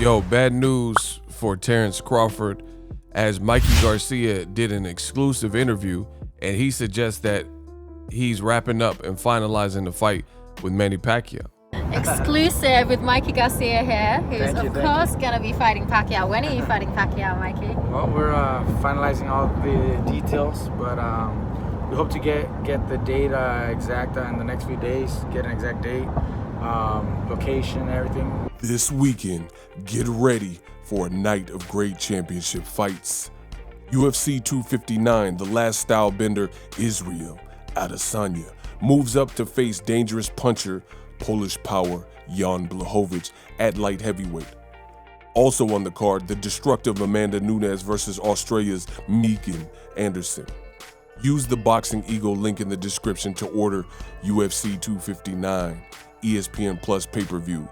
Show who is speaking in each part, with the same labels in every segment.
Speaker 1: Yo, bad news for Terence Crawford, as Mikey Garcia did an exclusive interview, and he suggests that he's wrapping up and finalizing the fight with Manny Pacquiao.
Speaker 2: Exclusive with Mikey Garcia here, who's of course going to be fighting Pacquiao. When are you fighting Pacquiao, Mikey?
Speaker 3: Well, we're finalizing all the details, but we hope to get the date exact in the next few days, get an exact date, location, everything.
Speaker 4: This weekend, get ready for a night of great championship fights. UFC 259, the last style bender, Israel Adesanya, moves up to face dangerous puncher, Polish power, Jan Blachowicz at light heavyweight. Also on the card, the destructive Amanda Nunes versus Australia's Megan Anderson. Use the Boxingego link in the description to order UFC 259, ESPN Plus pay-per-view.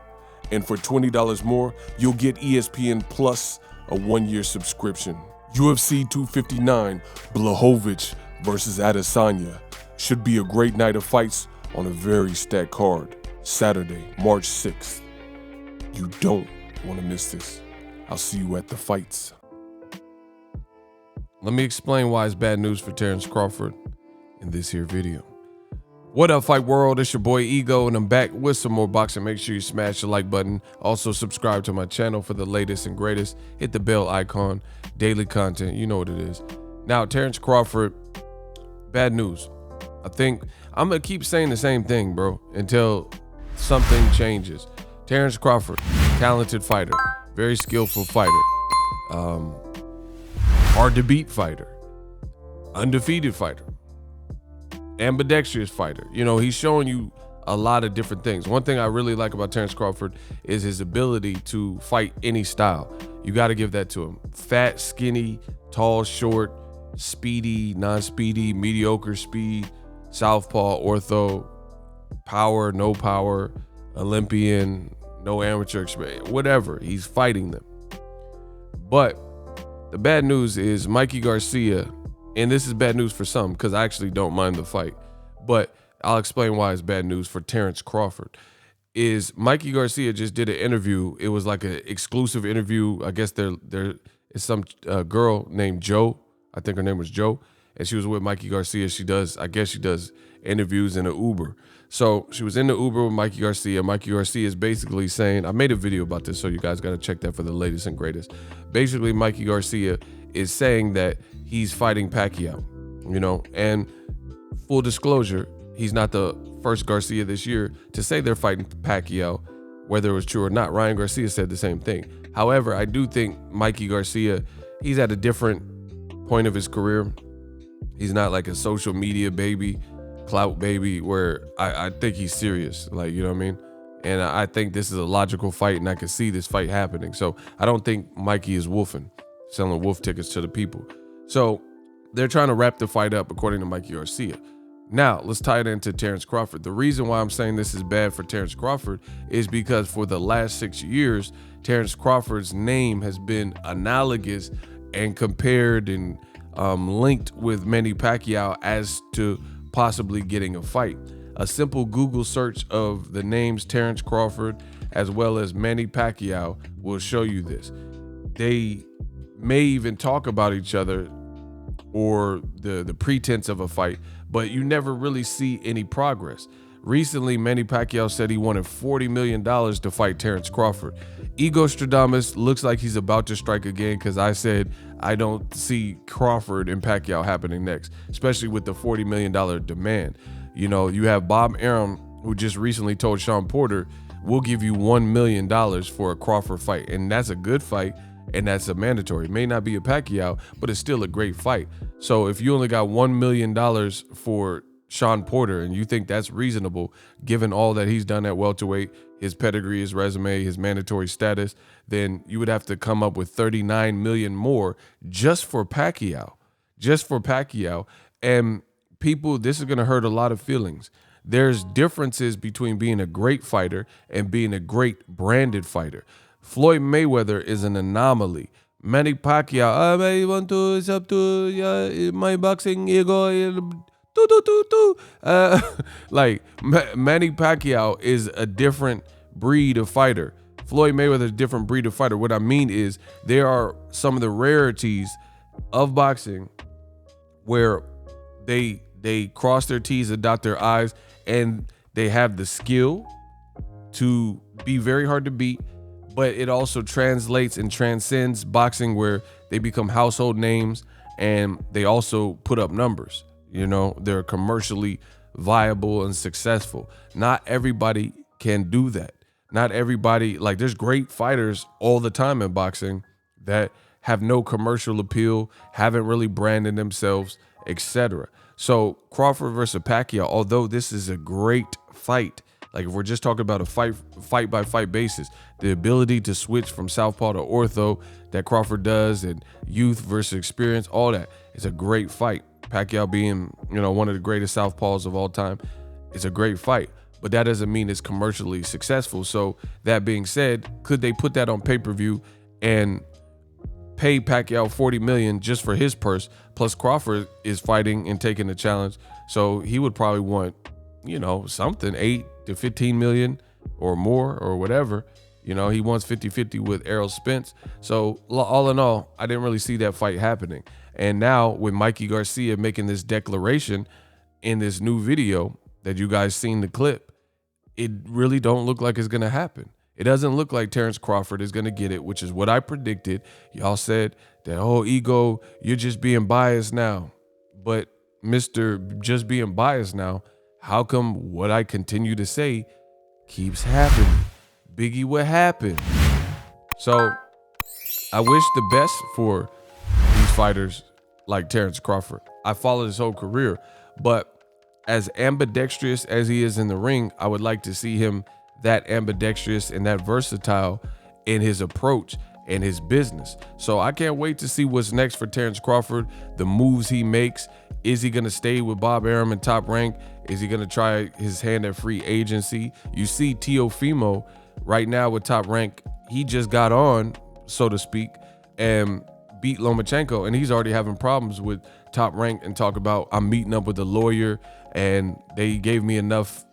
Speaker 4: And for $20 more, you'll get ESPN Plus, a 1-year subscription. UFC 259, Blachowicz versus Adesanya. Should be a great night of fights on a very stacked card. Saturday, March 6th. You don't want to miss this. I'll see you at the fights.
Speaker 1: Let me explain why it's bad news for Terence Crawford in this here video. What up, Fight World? It's your boy Ego, and I'm back with some more boxing. Make sure you smash the like button. Also, subscribe to my channel for the latest and greatest. Hit the bell icon. Daily content. You know what it is. Now, Terence Crawford, bad news. I think I'm going to keep saying the same thing, bro, until something changes. Terence Crawford, talented fighter, very skillful fighter, hard to beat fighter, undefeated fighter, ambidextrous fighter. You know, he's showing you a lot of different things. One thing I really like about Terence Crawford is his ability to fight any style. You got to give that to him. Fat, skinny, tall, short, speedy, non-speedy, mediocre speed, southpaw, ortho, power, no power, Olympian, no amateur experience, whatever. He's fighting them. But the bad news is Mikey Garcia, and this is bad news for some because I actually don't mind the fight, but I'll explain why it's bad news for Terence Crawford. Is Mikey Garcia just did an interview. It was like an exclusive interview. I guess there is some girl named Joe. I think her name was Joe, and she was with Mikey Garcia. I guess she does interviews in an Uber. So she was in the Uber with Mikey Garcia. Mikey Garcia is basically saying, I made a video about this, so you guys got to check that for the latest and greatest. Basically, Mikey Garcia is saying that he's fighting Pacquiao, you know, and full disclosure, he's not the first Garcia this year to say they're fighting Pacquiao, whether it was true or not. Ryan Garcia said the same thing. However, I do think Mikey Garcia, he's at a different point of his career. He's not like a social media baby, clout baby, where I think he's serious, like, you know what I mean? And I think this is a logical fight, and I can see this fight happening. So I don't think Mikey is woofing, selling wolf tickets to the people. So they're trying to wrap the fight up, according to Mikey Garcia. Now, let's tie it into Terence Crawford. The reason why I'm saying this is bad for Terence Crawford is because for the last 6 years, Terence Crawford's name has been analogous and compared and linked with Manny Pacquiao as to possibly getting a fight. A simple Google search of the names Terence Crawford as well as Manny Pacquiao will show you this. They may even talk about each other or the pretense of a fight, but you never really see any progress. Recently, Manny Pacquiao said he wanted $40 million to fight Terence Crawford. Ego Stradamus looks like he's about to strike again because I said I don't see Crawford and Pacquiao happening next, especially with the $40 million demand. You know, you have Bob Arum, who just recently told Sean Porter, we'll give you $1 million for a Crawford fight. And that's a good fight, and that's a mandatory. It may not be a Pacquiao, but it's still a great fight. So if you only got $1 million for Sean Porter, and you think that's reasonable, given all that he's done at welterweight, his pedigree, his resume, his mandatory status, then you would have to come up with $39 million more just for Pacquiao. And people, this is going to hurt a lot of feelings. There's differences between being a great fighter and being a great branded fighter. Floyd Mayweather is an anomaly. Manny Pacquiao, I want to, it's up to my boxing ego. Like Manny Pacquiao is a different breed of fighter. Floyd Mayweather is a different breed of fighter. What I mean is there are some of the rarities of boxing where they cross their T's and dot their I's, and they have the skill to be very hard to beat, but it also translates and transcends boxing where they become household names and they also put up numbers. You know, they're commercially viable and successful. Not everybody can do that. Not everybody, like there's great fighters all the time in boxing that have no commercial appeal, haven't really branded themselves, etc. So Crawford versus Pacquiao, although this is a great fight, like if we're just talking about a fight by fight basis, the ability to switch from southpaw to ortho that Crawford does, and youth versus experience, all that, it's a great fight. Pacquiao being, you know, one of the greatest southpaws of all time, it's a great fight. But that doesn't mean it's commercially successful. So that being said, could they put that on pay-per-view and pay Pacquiao $40 million just for his purse? Plus Crawford is fighting and taking the challenge, so he would probably want, you know, something 8 to 15 million or more or whatever. You know, he wants 50-50 with Errol Spence. So all in all, I didn't really see that fight happening. And now with Mikey Garcia making this declaration in this new video that you guys seen the clip, it really don't look like it's going to happen. It doesn't look like Terence Crawford is going to get it, which is what I predicted. Y'all said that, oh, Ego, you're just being biased now. But Mr. Just being biased now, how come what I continue to say keeps happening? Biggie, what happened? So I wish the best for these fighters like Terence Crawford. I followed his whole career, but as ambidextrous as he is in the ring, I would like to see him that ambidextrous and that versatile in his approach and his business. So I can't wait to see what's next for Terence Crawford, the moves he makes. Is he going to stay with Bob Arum in Top Rank? Is he going to try his hand at free agency? You see Teofimo right now with Top Rank. He just got on, so to speak, and beat Lomachenko, and he's already having problems with Top Rank and talk about, I'm meeting up with a lawyer and they gave me enough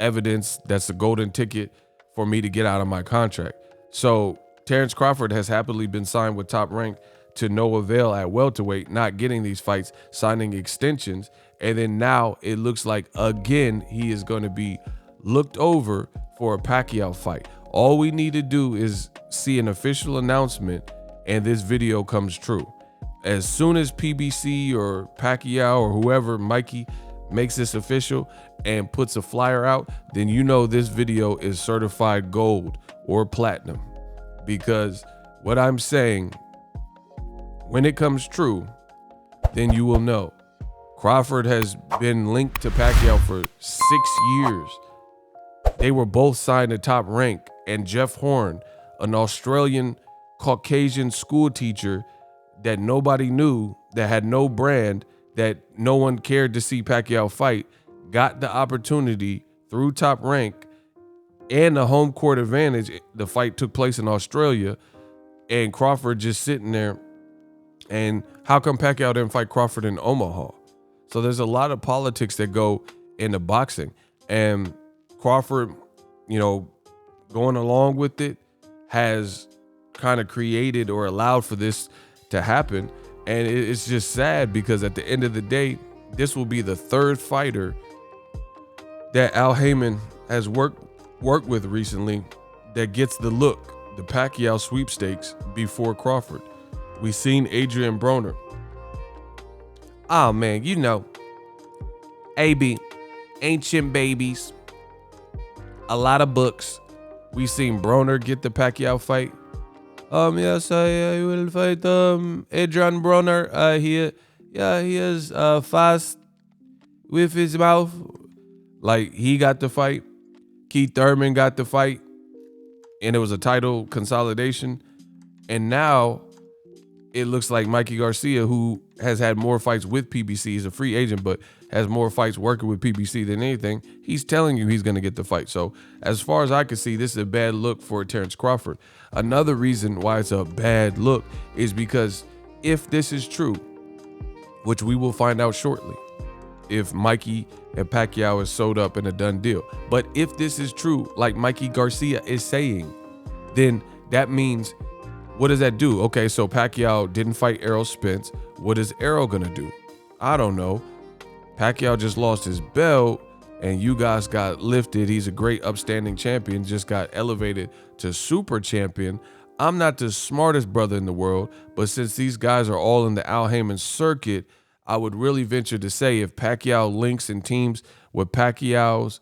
Speaker 1: evidence that's a golden ticket for me to get out of my contract. So Terence Crawford has happily been signed with Top Rank to no avail at welterweight, not getting these fights, signing extensions, and then now it looks like again he is going to be looked over for a Pacquiao fight. All we need to do is see an official announcement and this video comes true. As soon as PBC or Pacquiao or whoever, Mikey, makes this official and puts a flyer out, then you know this video is certified gold or platinum. Because what I'm saying, when it comes true, then you will know. Crawford has been linked to Pacquiao for 6 years. They were both signed to Top Rank, and Jeff Horn, an Australian Caucasian school teacher that nobody knew, that had no brand, that no one cared to see Pacquiao fight, got the opportunity through Top Rank and the home court advantage. The fight took place in Australia, and Crawford just sitting there. And how come Pacquiao didn't fight Crawford in Omaha? So there's a lot of politics that go into boxing, and Crawford, you know, going along with it has kind of created or allowed for this to happen. And it's just sad because at the end of the day, this will be the third fighter that Al Heyman has worked with recently that gets the look, the Pacquiao sweepstakes before Crawford. We seen Adrian Broner. Oh man, you know, AB, Ancient Babies, a lot of books. We seen Broner get the Pacquiao fight. Yes, I will fight Adrian Broner. He is fast with his mouth. Like, he got the fight. Keith Thurman got the fight. And it was a title consolidation. And now it looks like Mikey Garcia, who has had more fights with PBC, he's a free agent, but has more fights working with PBC than anything, he's telling you he's going to get the fight. So as far as I can see, this is a bad look for Terence Crawford. Another reason why it's a bad look is because if this is true, which we will find out shortly, if Mikey and Pacquiao is sold up in a done deal, but if this is true, like Mikey Garcia is saying, then that means, what does that do? Okay, so Pacquiao didn't fight Errol Spence. What is Errol gonna do? I don't know. Pacquiao just lost his belt and you guys got lifted. He's a great upstanding champion, just got elevated to super champion. I'm not the smartest brother in the world, but since these guys are all in the Al Haymon circuit, I would really venture to say if Pacquiao links and teams with Pacquiao's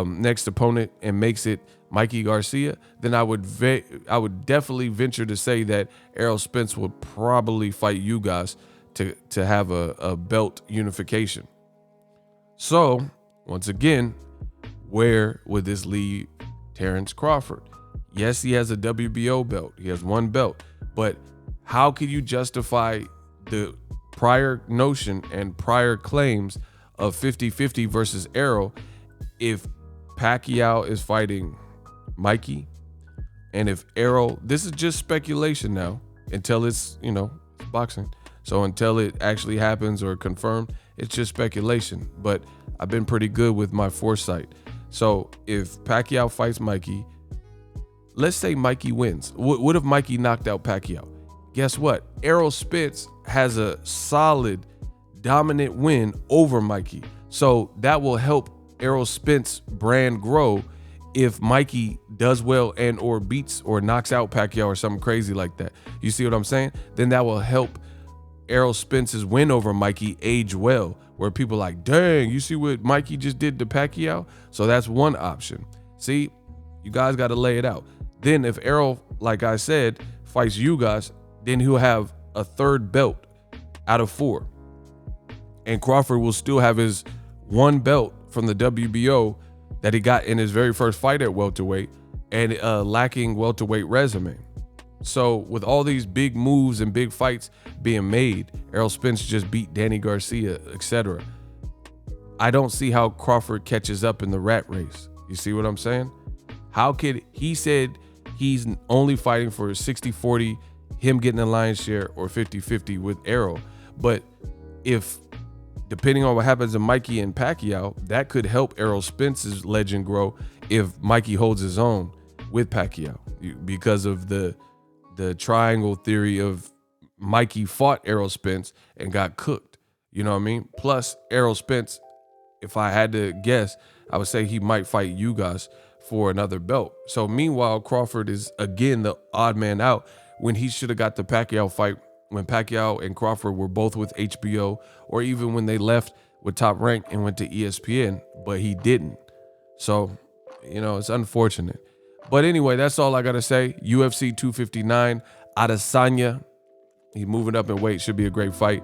Speaker 1: next opponent and makes it Mikey Garcia, then I would definitely venture to say that Errol Spence would probably fight you guys to have a belt unification. So once again, where would this leave Terence Crawford? Yes, he has a WBO belt. He has one belt. But how can you justify the prior notion and prior claims of 50-50 versus Errol if Pacquiao is fighting Mikey? And if Errol, this is just speculation now until it's, boxing. So until it actually happens or confirmed, it's just speculation. But I've been pretty good with my foresight. So if Pacquiao fights Mikey, let's say Mikey wins. What if Mikey knocked out Pacquiao? Guess what? Errol Spence has a solid, dominant win over Mikey. So that will help Errol Spence brand grow if Mikey does well and or beats or knocks out Pacquiao or something crazy like that. You see what I'm saying? Then that will help Errol Spence's win over Mikey age well, where people are like, dang, you see what Mikey just did to Pacquiao? So that's one option. See, you guys got to lay it out. Then if Errol, like I said, fights you guys, then he'll have a third belt out of 4. And Crawford will still have his one belt from the WBO that he got in his very first fight at welterweight and a lacking welterweight resume. So with all these big moves and big fights being made, Errol Spence just beat Danny Garcia, etc. I don't see how Crawford catches up in the rat race. You see what I'm saying? How could he said he's only fighting for 60-40, him getting the lion's share, or 50-50 with Errol. But if, depending on what happens to Mikey and Pacquiao, that could help Errol Spence's legend grow if Mikey holds his own with Pacquiao, because of the triangle theory of Mikey fought Errol Spence and got cooked. You know what I mean? Plus Errol Spence, if I had to guess, I would say he might fight you guys for another belt. So meanwhile, Crawford is again the odd man out when he should have got the Pacquiao fight when Pacquiao and Crawford were both with HBO, or even when they left with Top Rank and went to ESPN, but he didn't. So, it's unfortunate. But anyway, that's all I got to say. UFC 259, Adesanya. He's moving up in weight. Should be a great fight.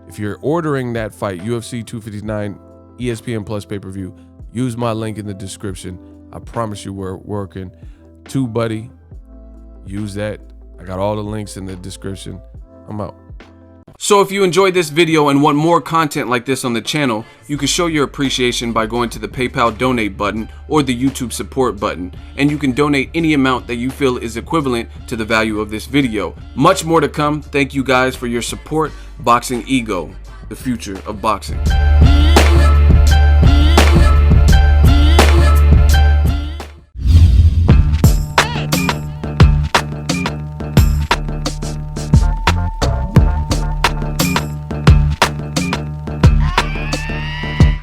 Speaker 1: If you're ordering that fight, UFC 259, ESPN Plus pay-per-view, use my link in the description. I promise you we're working. TUBEBUDDY, use that. I got all the links in the description. I'm out.
Speaker 5: So if you enjoyed this video and want more content like this on the channel, you can show your appreciation by going to the PayPal donate button or the YouTube support button, and you can donate any amount that you feel is equivalent to the value of this video. Much more to come. Thank you guys for your support. Boxingego, the future of boxing.